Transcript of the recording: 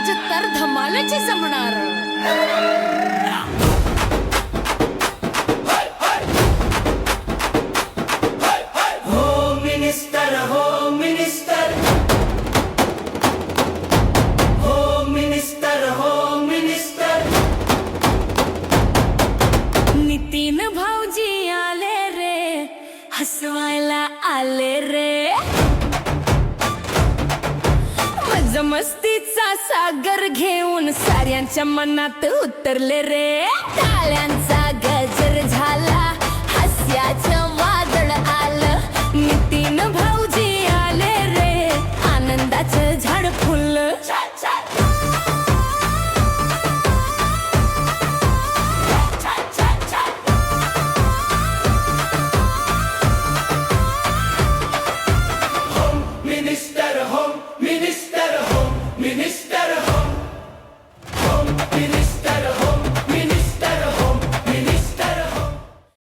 आज तर धमालची जमणार. Home minister, home minister, home minister, home minister. Nitin भाऊजी आले रे, हसवायला आले रे. मजा मस्तीचा सागर घेऊन साऱ्यांच्या मनात उतरले रे. टाळ्यांचा गजर झाला, हास्याचं वादळ आलं. नितीन भाऊजी आले रे, आनंदाचं झाड फुललं. Minister, home, minister, home, minister, home, home, minister.